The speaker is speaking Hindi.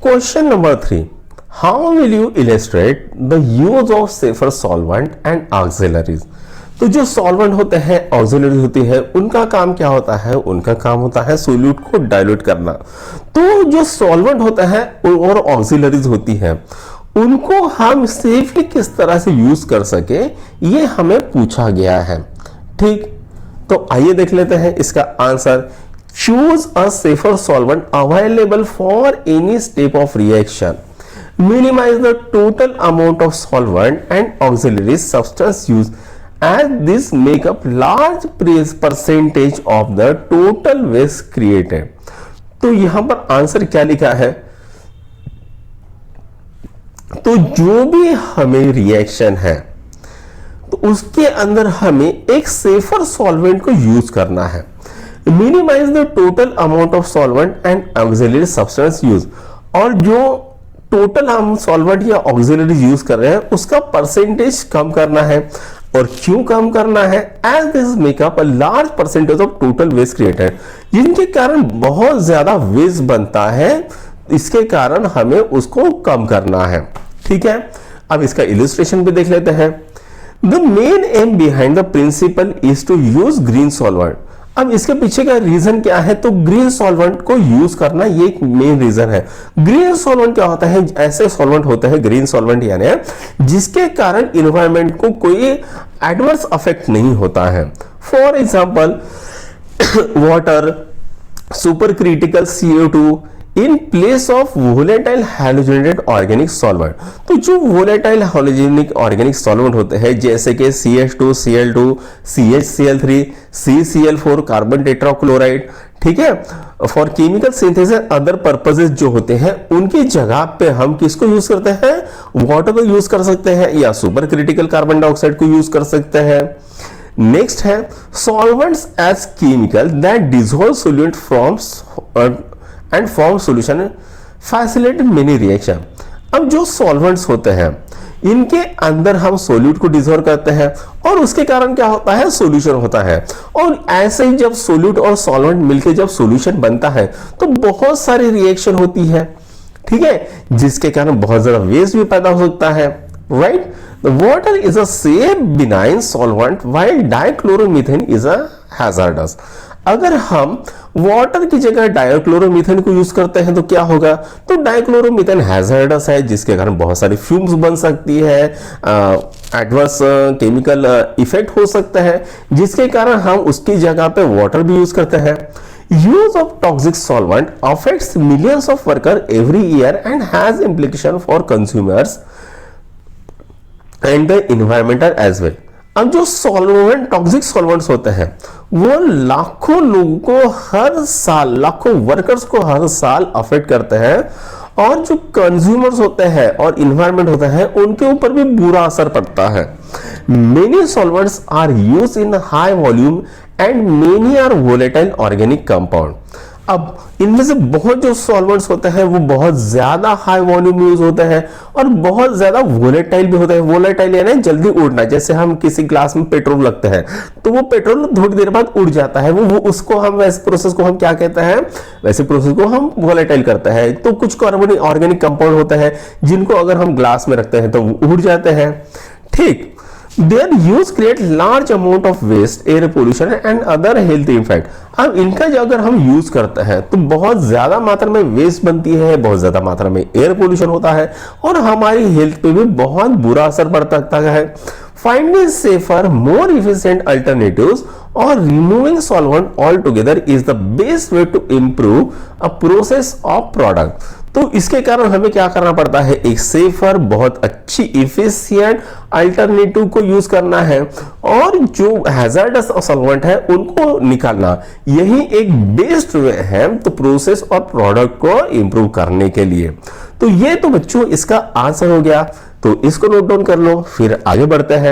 Question number 3, how will you illustrate the use of safer solvent and auxiliaries. तो जो सॉल्वेंट होते हैं, ऑक्सिलरी होती है, उनका काम क्या होता है? उनका काम होता है सोल्यूट को डाइल्यूट करना। तो जो सॉल्वेंट होता है और ऑक्सिलरीज होती है, उनको हम सेफली किस तरह से यूज कर सके, ये हमें पूछा गया है। ठीक, तो आइए देख लेते हैं इसका answer. Choose a safer solvent available for any step of reaction, minimize the total amount of solvent and auxiliary substance used, as this make up large percentage of the total waste created। तो यहां पर आंसर क्या लिखा है? तो जो भी हमें रिएक्शन है, तो उसके अंदर हमें एक सेफर सॉल्वेंट को यूज करना है। Minimize the total amount of solvent and auxiliary substance use, और जो टोटल हम सॉल्वेंट या ऑक्सिलरी यूज कर रहे हैं उसका परसेंटेज कम करना है। और क्यों कम करना है? As this make up a large percentage of total waste created, जिनके कारण बहुत ज्यादा वेस्ट बनता है, इसके कारण हमें उसको कम करना है। ठीक है, अब इसका इलस्ट्रेशन भी देख लेते हैं। The main aim behind the principle is to use green solvent. अब इसके पीछे का रीजन क्या है? तो ग्रीन सॉल्वेंट को यूज करना ये एक मेन रीजन है। ग्रीन सॉल्वेंट क्या होता है? ऐसे सॉल्वेंट होते हैं ग्रीन सॉल्वेंट, यानी जिसके कारण इन्वायरमेंट को कोई एडवर्स अफेक्ट नहीं होता है। For example water, super critical CO2 in place of volatile halogenated organic solvent. तो जो वोलेटाइल हैलोजेनिक ऑर्गेनिक सॉल्वेंट होते हैं, जैसे कि CH2, Cl2, CHCl3, CCl4, carbon tetrachloride, ठीक है, for chemical synthesis other purposes जो होते हैं, उनकी जगह पे हम किसको यूज करते हैं? वाटर को यूज कर सकते हैं, या सुपर क्रिटिकल कार्बन डाइऑक्साइड को यूज कर सकते हैं। नेक्स्ट है solvents as chemical that dissolve solute from and form solution facilitate many reaction. अब जो सॉल्वेंट्स होते हैं, इनके अंदर हम सोल्यूट को डिसॉल्व करते हैं और उसके कारण क्या होता है? सॉल्यूशन होता है। और ऐसे ही जब सोल्यूट और सॉल्वेंट मिलकर जब सॉल्यूशन बनता है तो बहुत सारी रिएक्शन होती है, ठीक है, जिसके कारण बहुत ज्यादा वेस्ट भी पैदा हो सकता है। Right, the water is a safe benign solvent while dichloromethane is a hazardous. अगर हम वाटर की जगह डाइक्लोरोमीथेन को यूज करते हैं तो क्या होगा? तो डाइक्लोरोमीथेन हैजर्डस है, जिसके कारण बहुत सारी फ्यूम्स बन सकती है, एडवर्स केमिकल इफेक्ट हो सकता है, जिसके कारण हम उसकी जगह पे वाटर भी यूज करते हैं। Use of toxic solvent affects millions of worker every year and has implication for consumers and the environmental as well. अब जो सॉल्वेंट, टॉक्सिक सॉल्वेंट्स होते हैं, वो लाखों लोगों को हर साल, लाखों वर्कर्स को हर साल अफेक्ट करते हैं, और जो कंज्यूमर्स होते हैं और इन्वायरमेंट होता है, उनके ऊपर भी बुरा असर पड़ता है। Many solvents are used in high volume and many are volatile organic compound. अब इनमें से बहुत जो सॉल्वेंट्स होते हैं वो बहुत ज्यादा हाई वॉल्यूम यूज होते हैं और बहुत ज्यादा वोलेटाइल भी होते हैं। वोलेटाइल यानी जल्दी उड़ना, जैसे हम किसी ग्लास में पेट्रोल लगते हैं तो वो पेट्रोल थोड़ी देर बाद उड़ जाता है, वो उसको हम, वैसे प्रोसेस को हम क्या कहते हैं? वैसे प्रोसेस को हम वोलेटाइल करते हैं। तो कुछ कार्बनिक ऑर्गेनिक कंपाउंड होते हैं जिनको अगर हम ग्लास में रखते हैं तो वो उड़ जाते हैं। ठीक, their use create large amount of waste, air pollution and other health impact। अब इनका जो अगर हम यूज करते हैं तो बहुत ज्यादा मात्रा में वेस्ट बनती है, बहुत ज्यादा मात्रा में एयर पोल्यूशन होता है और हमारी हेल्थ पे भी बहुत बुरा असर पड़ता है। Finding safer, more efficient alternatives or removing solvent altogether is the best way to improve a process of product। तो इसके कारण हमें क्या करना पड़ता है? एक सेफर, बहुत अच्छी इफिशिएंट अल्टरनेटिव को यूज करना है और जो हैजर्डस सॉल्वेंट है उनको निकालना। यही एक बेस्ट वे है तो प्रोसेस और प्रोडक्ट को इंप्रूव करने के लिए। तो ये तो बच्चों इसका आंसर हो गया, तो इसको नोट डाउन कर लो, फिर आगे बढ़ते हैं।